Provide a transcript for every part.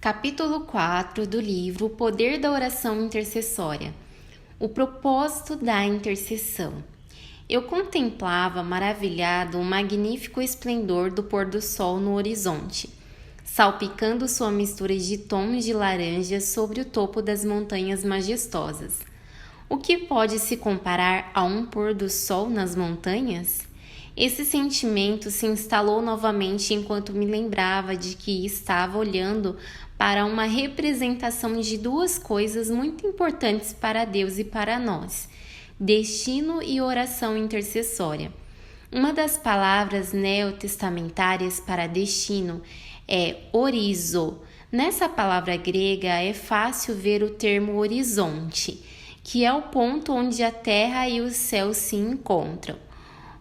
Capítulo 4 do livro O Poder da Oração Intercessória. O propósito da intercessão. Eu contemplava maravilhado o magnífico esplendor do pôr do sol no horizonte, salpicando sua mistura de tons de laranja sobre o topo das montanhas majestosas. O que pode se comparar a um pôr do sol nas montanhas? Esse sentimento se instalou novamente enquanto me lembrava de que estava olhando para uma representação de duas coisas muito importantes para Deus e para nós: destino e oração intercessória. Uma das palavras neotestamentárias para destino é orizo. Nessa palavra grega é fácil ver o termo horizonte, que é o ponto onde a terra e o céu se encontram.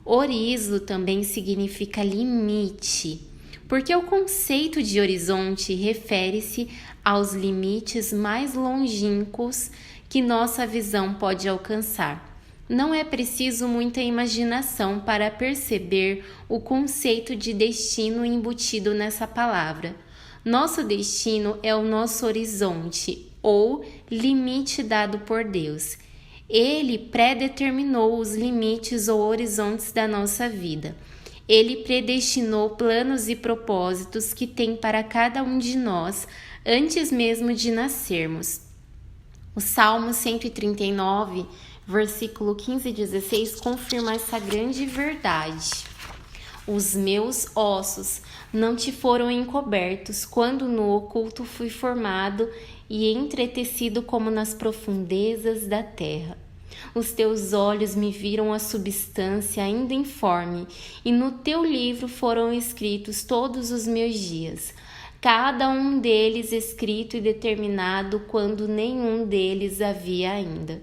Orizo também significa limite, porque o conceito de horizonte refere-se aos limites mais longínquos que nossa visão pode alcançar. Não é preciso muita imaginação para perceber o conceito de destino embutido nessa palavra. Nosso destino é o nosso horizonte, ou limite dado por Deus. Ele predeterminou os limites ou horizontes da nossa vida. Ele predestinou planos e propósitos que tem para cada um de nós antes mesmo de nascermos. O Salmo 139, versículo 15 e 16 confirma essa grande verdade. Os meus ossos não te foram encobertos quando no oculto fui formado e entretecido como nas profundezas da terra. Os teus olhos me viram a substância ainda informe, e no teu livro foram escritos todos os meus dias, cada um deles escrito e determinado quando nenhum deles havia ainda.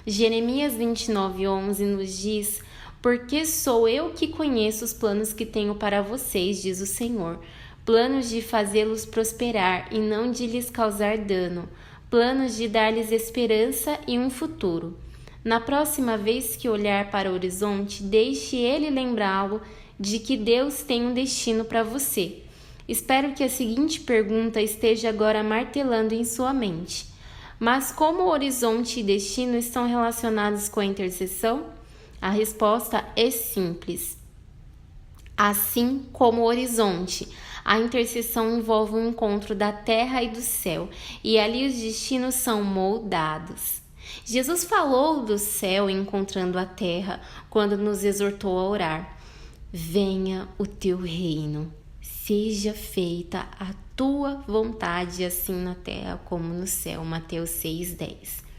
Jeremias 29:11 nos diz: porque sou eu que conheço os planos que tenho para vocês, diz o Senhor, planos de fazê-los prosperar e não de lhes causar dano, planos de dar-lhes esperança e um futuro. Na próxima vez que olhar para o horizonte, deixe ele lembrá-lo de que Deus tem um destino para você. Espero que a seguinte pergunta esteja agora martelando em sua mente: mas como o horizonte e destino estão relacionados com a intercessão? A resposta é simples. Assim como o horizonte, a intercessão envolve o encontro da terra e do céu, e ali os destinos são moldados. Jesus falou do céu encontrando a terra quando nos exortou a orar: venha o teu reino, seja feita a tua vontade, assim na terra como no céu. Mateus 6:10.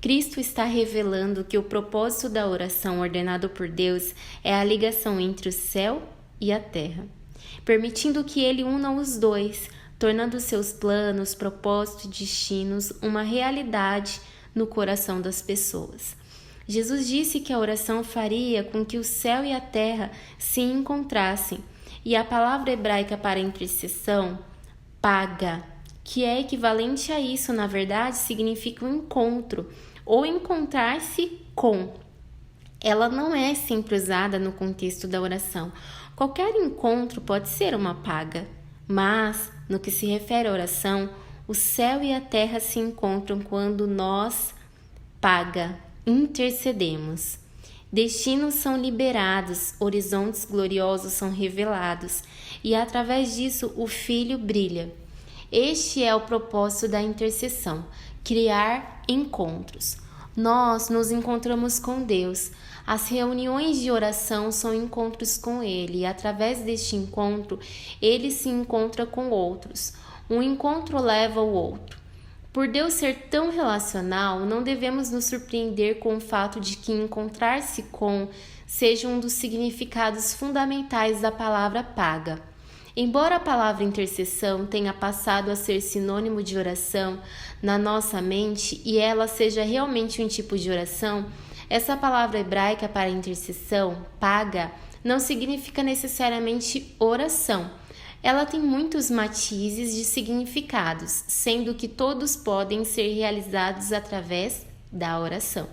Cristo está revelando que o propósito da oração ordenado por Deus é a ligação entre o céu e a terra, permitindo que ele una os dois, tornando seus planos, propósitos e destinos uma realidade no coração das pessoas. Jesus disse que a oração faria com que o céu e a terra se encontrassem, e a palavra hebraica para intercessão, paga, que é equivalente a isso, na verdade, significa um encontro, ou encontrar-se com. Ela não é sempre usada no contexto da oração. Qualquer encontro pode ser uma paga, mas, no que se refere à oração, o céu e a terra se encontram quando nós, paga, intercedemos. Destinos são liberados, horizontes gloriosos são revelados, e através disso o Filho brilha. Este é o propósito da intercessão: criar encontros. Nós nos encontramos com Deus. As reuniões de oração são encontros com Ele, e através deste encontro, Ele se encontra com outros. Um encontro leva ao outro. Por Deus ser tão relacional, não devemos nos surpreender com o fato de que encontrar-se com seja um dos significados fundamentais da palavra paga. Embora a palavra intercessão tenha passado a ser sinônimo de oração na nossa mente e ela seja realmente um tipo de oração, essa palavra hebraica para intercessão, paga, não significa necessariamente oração. Ela tem muitos matizes de significados, sendo que todos podem ser realizados através da oração.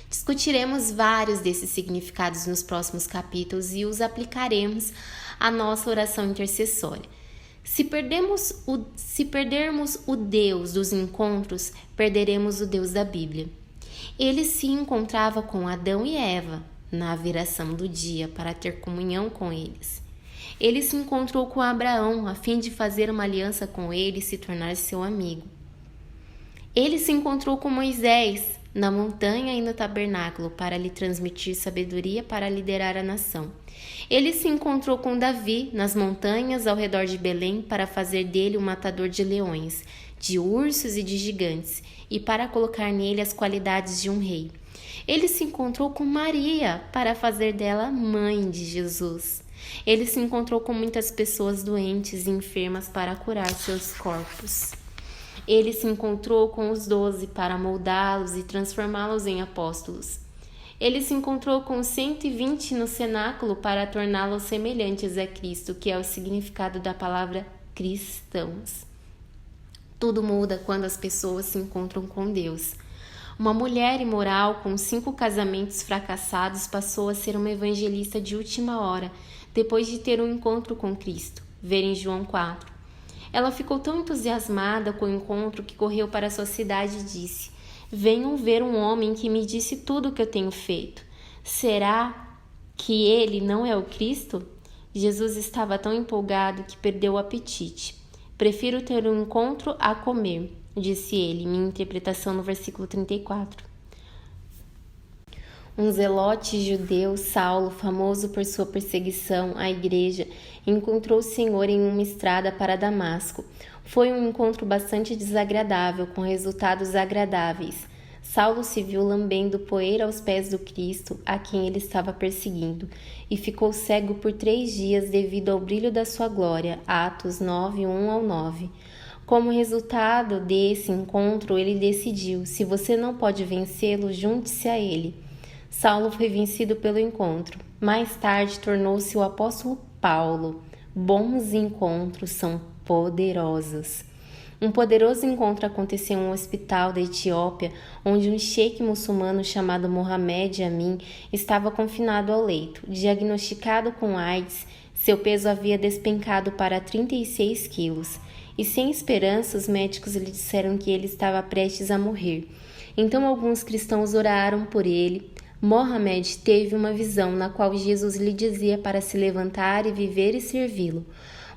Discutiremos vários desses significados nos próximos capítulos e os aplicaremos à nossa oração intercessória. Se perdermos o Deus dos encontros, perderemos o Deus da Bíblia. Ele se encontrava com Adão e Eva na viração do dia para ter comunhão com eles. Ele se encontrou com Abraão a fim de fazer uma aliança com ele e se tornar seu amigo. Ele se encontrou com Moisés na montanha e no tabernáculo para lhe transmitir sabedoria para liderar a nação. Ele se encontrou com Davi nas montanhas ao redor de Belém para fazer dele um matador de leões, de ursos e de gigantes, e para colocar nele as qualidades de um rei. Ele se encontrou com Maria para fazer dela mãe de Jesus. Ele se encontrou com muitas pessoas doentes e enfermas para curar seus corpos. Ele se encontrou com os 12 para moldá-los e transformá-los em apóstolos. Ele se encontrou com 120 no cenáculo para torná-los semelhantes a Cristo, que é o significado da palavra cristãos. Tudo muda quando as pessoas se encontram com Deus. Uma mulher imoral com 5 casamentos fracassados passou a ser uma evangelista de última hora, depois de ter um encontro com Cristo. Ver em João 4. Ela ficou tão entusiasmada com o encontro que correu para sua cidade e disse: "Venham ver um homem que me disse tudo o que eu tenho feito. Será que ele não é o Cristo?" Jesus estava tão empolgado que perdeu o apetite. "Prefiro ter um encontro a comer", disse ele, minha interpretação no versículo 34. Um zelote judeu, Saulo, famoso por sua perseguição à igreja, encontrou o Senhor em uma estrada para Damasco. Foi um encontro bastante desagradável, com resultados agradáveis. Saulo se viu lambendo poeira aos pés do Cristo, a quem ele estava perseguindo, e ficou cego por 3 dias devido ao brilho da sua glória. Atos 9, 1-9. Como resultado desse encontro, ele decidiu: se você não pode vencê-lo, junte-se a ele. Saulo foi vencido pelo encontro. Mais tarde, tornou-se o apóstolo Paulo. Bons encontros são poderosos. Um poderoso encontro aconteceu em um hospital da Etiópia, onde um sheik muçulmano chamado Mohamed Amin estava confinado ao leito. Diagnosticado com AIDS, seu peso havia despencado para 36 quilos. E sem esperança, os médicos lhe disseram que ele estava prestes a morrer. Então alguns cristãos oraram por ele. Mohamed teve uma visão na qual Jesus lhe dizia para se levantar e viver e servi-lo.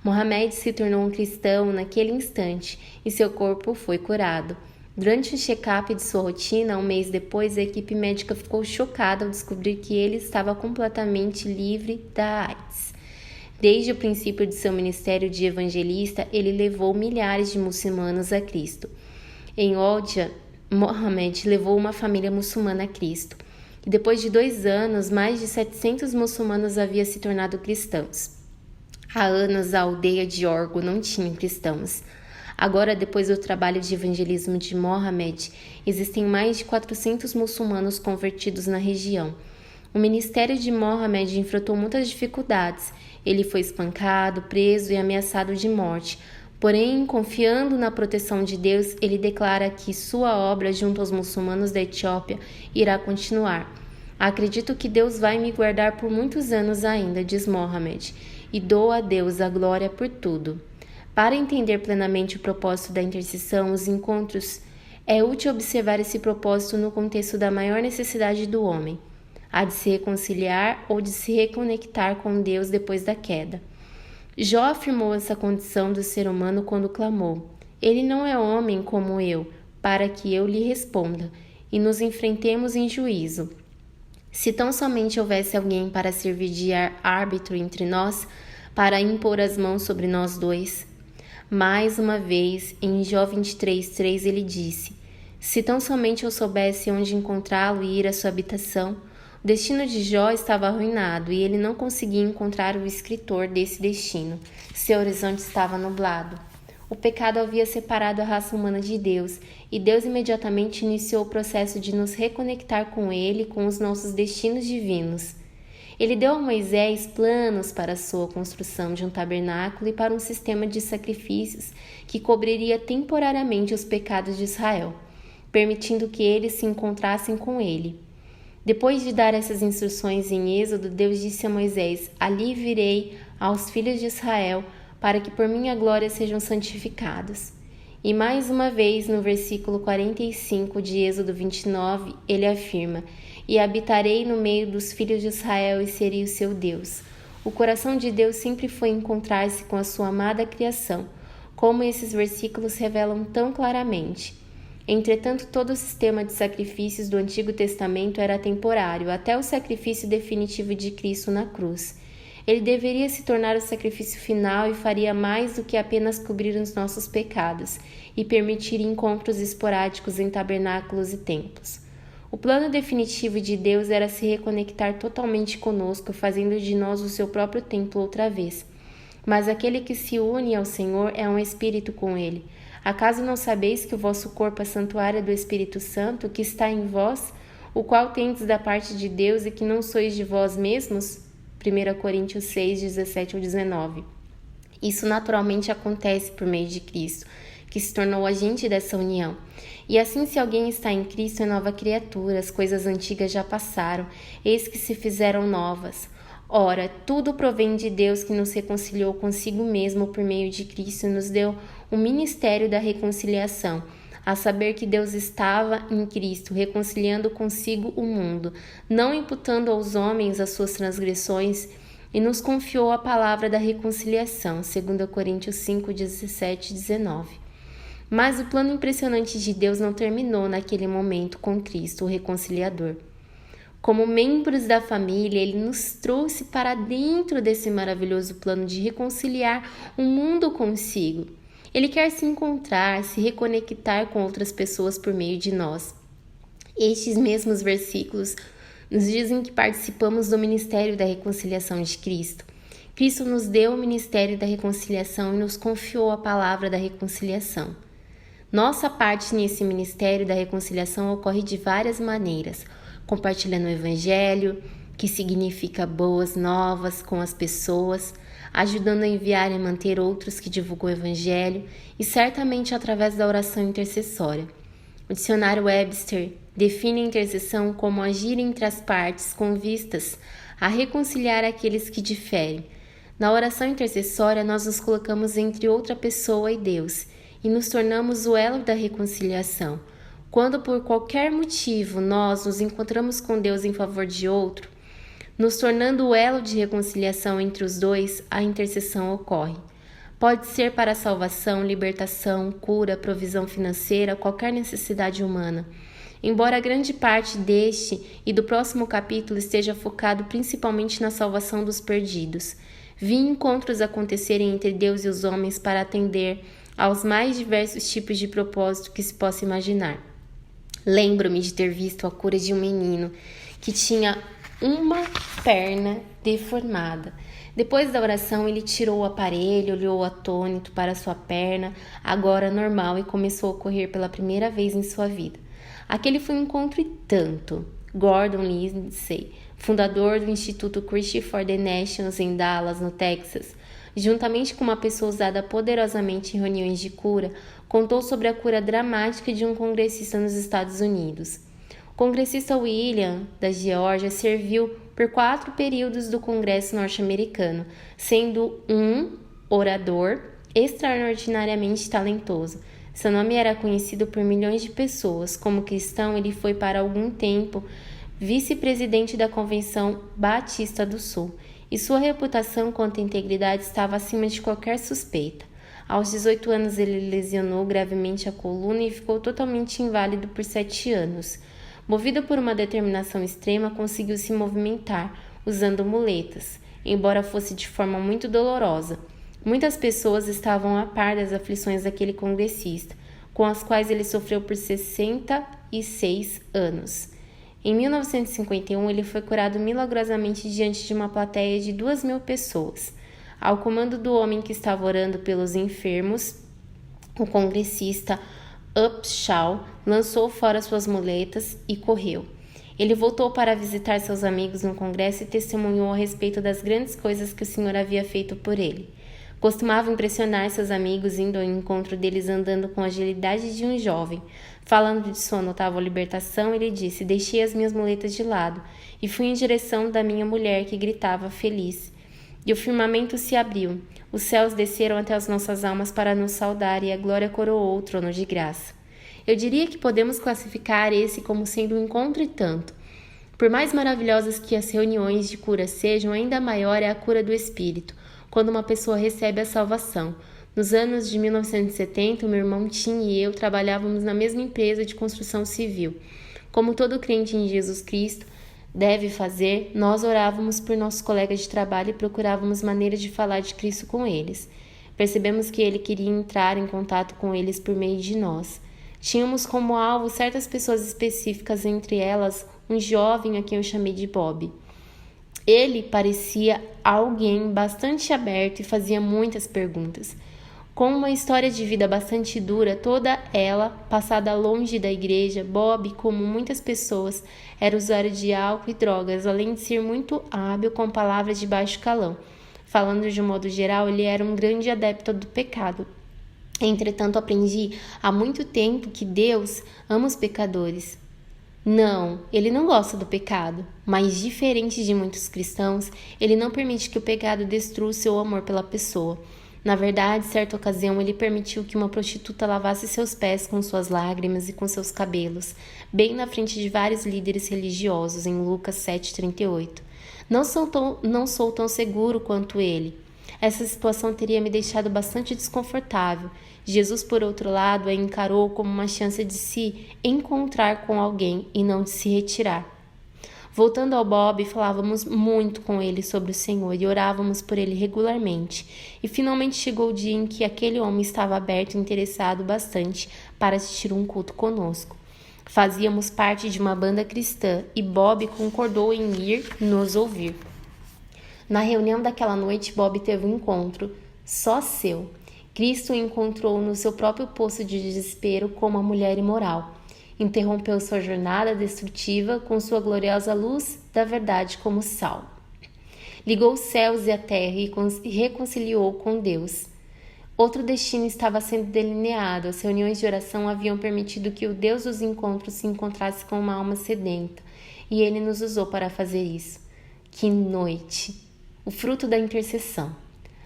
Mohamed se tornou um cristão naquele instante e seu corpo foi curado. Durante um check-up de sua rotina, um mês depois, a equipe médica ficou chocada ao descobrir que ele estava completamente livre da AIDS. Desde o princípio de seu ministério de evangelista, ele levou milhares de muçulmanos a Cristo. Em Odja, Mohamed levou uma família muçulmana a Cristo. E depois de 2 anos, mais de 700 muçulmanos haviam se tornado cristãos. Há anos, a aldeia de Orgo não tinha cristãos. Agora, depois do trabalho de evangelismo de Mohamed, existem mais de 400 muçulmanos convertidos na região. O ministério de Mohamed enfrentou muitas dificuldades. Ele foi espancado, preso e ameaçado de morte. Porém, confiando na proteção de Deus, ele declara que sua obra junto aos muçulmanos da Etiópia irá continuar. "Acredito que Deus vai me guardar por muitos anos ainda", diz Mohamed, "e dou a Deus a glória por tudo." Para entender plenamente o propósito da intercessão, os encontros, é útil observar esse propósito no contexto da maior necessidade do homem, a de se reconciliar ou de se reconectar com Deus depois da queda. Jó afirmou essa condição do ser humano quando clamou: "Ele não é homem como eu, para que eu lhe responda, e nos enfrentemos em juízo. Se tão somente houvesse alguém para servir de árbitro entre nós, para impor as mãos sobre nós dois." Mais uma vez, em Jó 23:3, ele disse: "Se tão somente eu soubesse onde encontrá-lo e ir à sua habitação." O destino de Jó estava arruinado e ele não conseguia encontrar o escritor desse destino. Seu horizonte estava nublado. O pecado havia separado a raça humana de Deus, e Deus imediatamente iniciou o processo de nos reconectar com Ele e com os nossos destinos divinos. Ele deu a Moisés planos para a sua construção de um tabernáculo e para um sistema de sacrifícios que cobriria temporariamente os pecados de Israel, permitindo que eles se encontrassem com Ele. Depois de dar essas instruções em Êxodo, Deus disse a Moisés: "Ali virei aos filhos de Israel para que por minha glória sejam santificados. E mais uma vez, no versículo 45 de Êxodo 29, ele afirma: E habitarei no meio dos filhos de Israel e serei o seu Deus. O coração de Deus sempre foi encontrar-se com a sua amada criação, como esses versículos revelam tão claramente. Entretanto, todo o sistema de sacrifícios do Antigo Testamento era temporário, até o sacrifício definitivo de Cristo na cruz. Ele deveria se tornar o sacrifício final e faria mais do que apenas cobrir os nossos pecados e permitir encontros esporádicos em tabernáculos e templos. O plano definitivo de Deus era se reconectar totalmente conosco, fazendo de nós o seu próprio templo outra vez. Mas aquele que se une ao Senhor é um espírito com ele. Acaso não sabeis que o vosso corpo é santuário do Espírito Santo, que está em vós, o qual tendes da parte de Deus e que não sois de vós mesmos? 1 Coríntios 6, 17 ou 19. Isso naturalmente acontece por meio de Cristo, que se tornou agente dessa união. E assim, se alguém está em Cristo, é nova criatura, as coisas antigas já passaram, eis que se fizeram novas. Ora, tudo provém de Deus, que nos reconciliou consigo mesmo por meio de Cristo e nos deu o ministério da reconciliação, a saber que Deus estava em Cristo, reconciliando consigo o mundo, não imputando aos homens as suas transgressões, e nos confiou a palavra da reconciliação, 2 Coríntios 5, 17 e 19. Mas o plano impressionante de Deus não terminou naquele momento com Cristo, o reconciliador. Como membros da família, ele nos trouxe para dentro desse maravilhoso plano de reconciliar o mundo consigo. Ele quer se encontrar, se reconectar com outras pessoas por meio de nós. Estes mesmos versículos nos dizem que participamos do ministério da reconciliação de Cristo. Cristo nos deu o ministério da reconciliação e nos confiou a palavra da reconciliação. Nossa parte nesse ministério da reconciliação ocorre de várias maneiras, compartilhando o Evangelho, que significa boas novas com as pessoas, ajudando a enviar e manter outros que divulgam o Evangelho e certamente através da oração intercessória. O dicionário Webster define a intercessão como agir entre as partes com vistas a reconciliar aqueles que diferem. Na oração intercessória, nós nos colocamos entre outra pessoa e Deus e nos tornamos o elo da reconciliação. Quando por qualquer motivo nós nos encontramos com Deus em favor de outro, nos tornando o elo de reconciliação entre os dois, a intercessão ocorre. Pode ser para a salvação, libertação, cura, provisão financeira, qualquer necessidade humana. Embora grande parte deste e do próximo capítulo esteja focado principalmente na salvação dos perdidos, vi encontros acontecerem entre Deus e os homens para atender aos mais diversos tipos de propósito que se possa imaginar. Lembro-me de ter visto a cura de um menino que tinha uma perna deformada. Depois da oração, ele tirou o aparelho, olhou atônito para sua perna, agora normal, e começou a correr pela primeira vez em sua vida. Aquele foi um encontro e tanto. Gordon Lindsay, fundador do Instituto Christian for the Nations em Dallas, no Texas, juntamente com uma pessoa usada poderosamente em reuniões de cura, contou sobre a cura dramática de um congressista nos Estados Unidos. O congressista William, da Geórgia, serviu por 4 períodos do Congresso norte-americano, sendo um orador extraordinariamente talentoso. Seu nome era conhecido por milhões de pessoas. Como cristão, ele foi para algum tempo vice-presidente da Convenção Batista do Sul, e sua reputação quanto à integridade estava acima de qualquer suspeita. Aos 18 anos, ele lesionou gravemente a coluna e ficou totalmente inválido por 7 anos. Movido por uma determinação extrema, conseguiu se movimentar, usando muletas, embora fosse de forma muito dolorosa. Muitas pessoas estavam a par das aflições daquele congressista, com as quais ele sofreu por 66 anos. Em 1951, ele foi curado milagrosamente diante de uma plateia de 2.000 pessoas. Ao comando do homem que estava orando pelos enfermos, o congressista Upshaw lançou fora suas muletas e correu. Ele voltou para visitar seus amigos no congresso e testemunhou a respeito das grandes coisas que o Senhor havia feito por ele. Costumava impressionar seus amigos indo ao encontro deles andando com a agilidade de um jovem. Falando de sua notável libertação, ele disse: "Deixei as minhas muletas de lado e fui em direção da minha mulher, que gritava feliz. e o firmamento se abriu. Os céus desceram até as nossas almas para nos saudar e a glória coroou o trono de graça. Eu diria que podemos classificar esse como sendo um encontro e tanto. Por mais maravilhosas que as reuniões de cura sejam, ainda maior é a cura do espírito, quando uma pessoa recebe a salvação. Nos anos de 1970, meu irmão Tim e eu trabalhávamos na mesma empresa de construção civil. Como todo crente em Jesus Cristo deve fazer, nós orávamos por nossos colegas de trabalho e procurávamos maneiras de falar de Cristo com eles. Percebemos que ele queria entrar em contato com eles por meio de nós. Tínhamos como alvo certas pessoas específicas, entre elas um jovem a quem eu chamei de Bob. Ele parecia alguém bastante aberto e fazia muitas perguntas. Com uma história de vida bastante dura, toda ela passada longe da igreja, Bob, como muitas pessoas, era usuário de álcool e drogas, além de ser muito hábil com palavras de baixo calão. Falando de um modo geral, ele era um grande adepto do pecado. Entretanto, aprendi há muito tempo que Deus ama os pecadores. Não, ele não gosta do pecado, mas diferente de muitos cristãos, ele não permite que o pecado destrua o seu amor pela pessoa. Na verdade, certa ocasião, ele permitiu que uma prostituta lavasse seus pés com suas lágrimas e com seus cabelos, bem na frente de vários líderes religiosos, em Lucas 7,38. Não sou tão seguro quanto ele. Essa situação teria me deixado bastante desconfortável. Jesus, por outro lado, a encarou como uma chance de se encontrar com alguém e não de se retirar. Voltando ao Bob, falávamos muito com ele sobre o Senhor e orávamos por ele regularmente. E finalmente chegou o dia em que aquele homem estava aberto e interessado bastante para assistir um culto conosco. Fazíamos parte de uma banda cristã e Bob concordou em ir nos ouvir. Na reunião daquela noite, Bob teve um encontro só seu. Cristo o encontrou no seu próprio poço de desespero como uma mulher imoral. Interrompeu sua jornada destrutiva com sua gloriosa luz da verdade como sal. Ligou os céus e a terra e reconciliou com Deus. Outro destino estava sendo delineado. As reuniões de oração haviam permitido que o Deus dos encontros se encontrasse com uma alma sedenta, e ele nos usou para fazer isso. Que noite! O fruto da intercessão.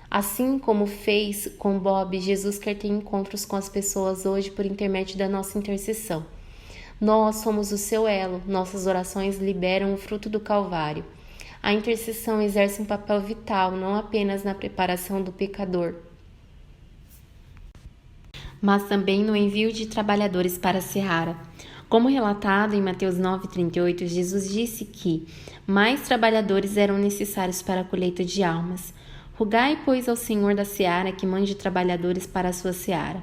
Assim como fez com Bob, Jesus quer ter encontros com as pessoas hoje por intermédio da nossa intercessão. Nós somos o seu elo, nossas orações liberam o fruto do Calvário. A intercessão exerce um papel vital, não apenas na preparação do pecador, mas também no envio de trabalhadores para a seara. Como relatado em Mateus 9,38, Jesus disse que mais trabalhadores eram necessários para a colheita de almas. Rogai, pois, ao Senhor da seara que mande trabalhadores para a sua seara.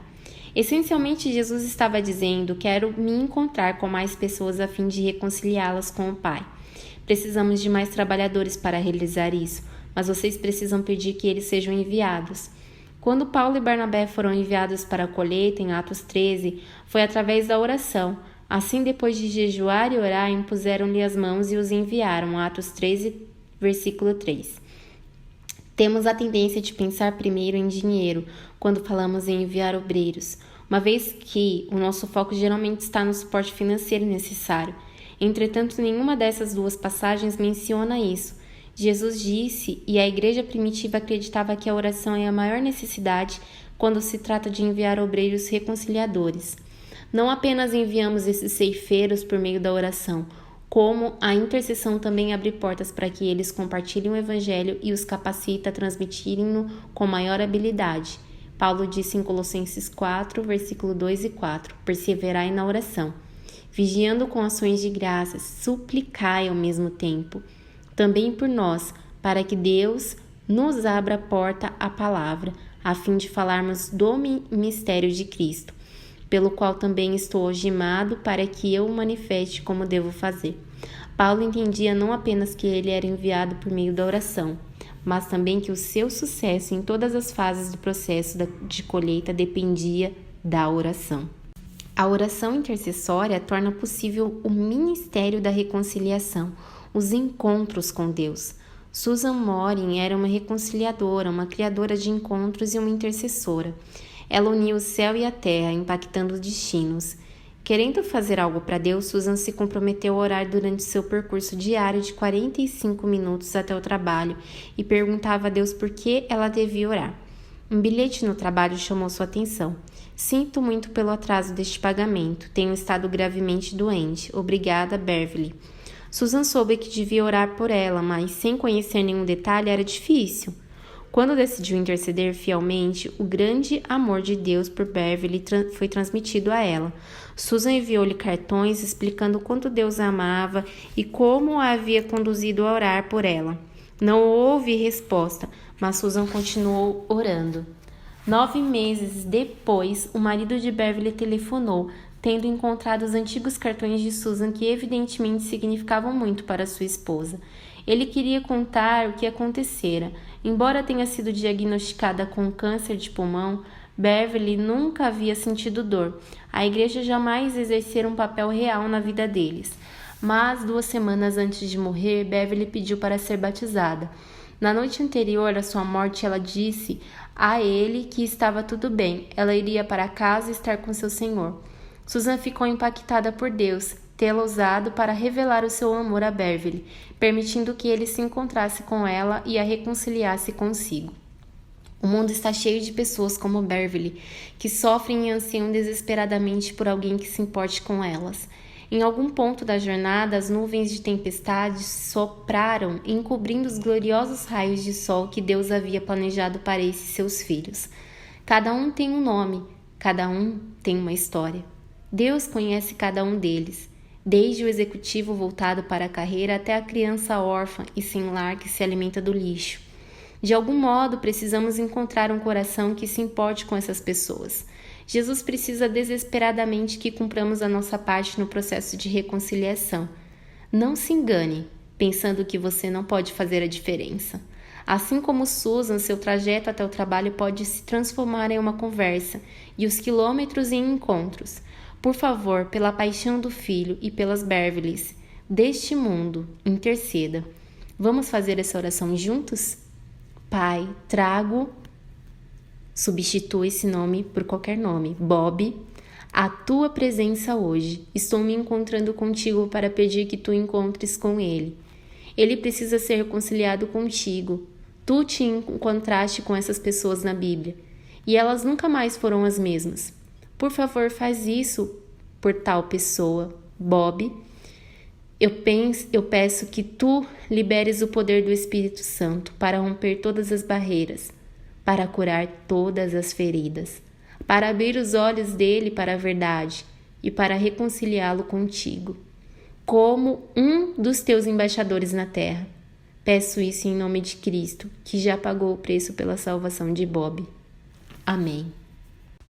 Essencialmente, Jesus estava dizendo: quero me encontrar com mais pessoas a fim de reconciliá-las com o Pai. Precisamos de mais trabalhadores para realizar isso, mas vocês precisam pedir que eles sejam enviados. Quando Paulo e Barnabé foram enviados para a colheita, em Atos 13, foi através da oração. Assim, depois de jejuar e orar, impuseram-lhe as mãos e os enviaram. Atos 13, versículo 3. Temos a tendência de pensar primeiro em dinheiro quando falamos em enviar obreiros, uma vez que o nosso foco geralmente está no suporte financeiro necessário. Entretanto, nenhuma dessas duas passagens menciona isso. Jesus disse, e a igreja primitiva acreditava que a oração é a maior necessidade quando se trata de enviar obreiros reconciliadores. Não apenas enviamos esses ceifeiros por meio da oração, como a intercessão também abre portas para que eles compartilhem o evangelho e os capacita a transmitirem-no com maior habilidade. Paulo disse em Colossenses 4, versículo 2 e 4, perseverai na oração, vigiando com ações de graças, suplicai ao mesmo tempo, também por nós, para que Deus nos abra a porta à palavra, a fim de falarmos do mistério de Cristo, pelo qual também estou algemado para que eu o manifeste como devo fazer. Paulo entendia não apenas que ele era enviado por meio da oração, mas também que o seu sucesso em todas as fases do processo de colheita dependia da oração. A oração intercessória torna possível o ministério da reconciliação, os encontros com Deus. Susan Morin era uma reconciliadora, uma criadora de encontros e uma intercessora. Ela unia o céu e a terra, impactando destinos. Querendo fazer algo para Deus, Susan se comprometeu a orar durante seu percurso diário de 45 minutos até o trabalho e perguntava a Deus por que ela devia orar. Um bilhete no trabalho chamou sua atenção. Sinto muito pelo atraso deste pagamento. Tenho estado gravemente doente. Obrigada, Beverly. Susan soube que devia orar por ela, mas sem conhecer nenhum detalhe era difícil. Quando decidiu interceder fielmente, o grande amor de Deus por Beverly foi transmitido a ela. Susan enviou-lhe cartões explicando quanto Deus a amava e como a havia conduzido a orar por ela. Não houve resposta, mas Susan continuou orando. 9 meses depois, o marido de Beverly telefonou, tendo encontrado os antigos cartões de Susan que evidentemente significavam muito para sua esposa. Ele queria contar o que acontecera. Embora tenha sido diagnosticada com câncer de pulmão, Beverly nunca havia sentido dor. A igreja jamais exercera um papel real na vida deles. Mas 2 semanas antes de morrer, Beverly pediu para ser batizada. Na noite anterior à sua morte, ela disse a ele que estava tudo bem. Ela iria para casa estar com seu Senhor. Susan ficou impactada por Deus tê-la usado para revelar o seu amor a Beverly, permitindo que ele se encontrasse com ela e a reconciliasse consigo. O mundo está cheio de pessoas como Beverly, que sofrem e anseiam desesperadamente por alguém que se importe com elas. Em algum ponto da jornada, as nuvens de tempestade sopraram, encobrindo os gloriosos raios de sol que Deus havia planejado para esses seus filhos. Cada um tem um nome, cada um tem uma história. Deus conhece cada um deles, desde o executivo voltado para a carreira até a criança órfã e sem lar que se alimenta do lixo. De algum modo, precisamos encontrar um coração que se importe com essas pessoas. Jesus precisa desesperadamente que cumpramos a nossa parte no processo de reconciliação. Não se engane, pensando que você não pode fazer a diferença. Assim como Susan, seu trajeto até o trabalho pode se transformar em uma conversa e os quilômetros em encontros. Por favor, pela paixão do Filho e pelas Beverlys deste mundo, interceda. Vamos fazer essa oração juntos? Pai, substitua esse nome por qualquer nome, Bob, a tua presença hoje. Estou me encontrando contigo para pedir que tu encontres com ele. Ele precisa ser reconciliado contigo. Tu te encontraste com essas pessoas na Bíblia e elas nunca mais foram as mesmas. Por favor, faz isso por tal pessoa, Bob. Eu peço que tu liberes o poder do Espírito Santo para romper todas as barreiras, para curar todas as feridas, para abrir os olhos dele para a verdade e para reconciliá-lo contigo, como um dos teus embaixadores na terra. Peço isso em nome de Cristo, que já pagou o preço pela salvação de Bob. Amém.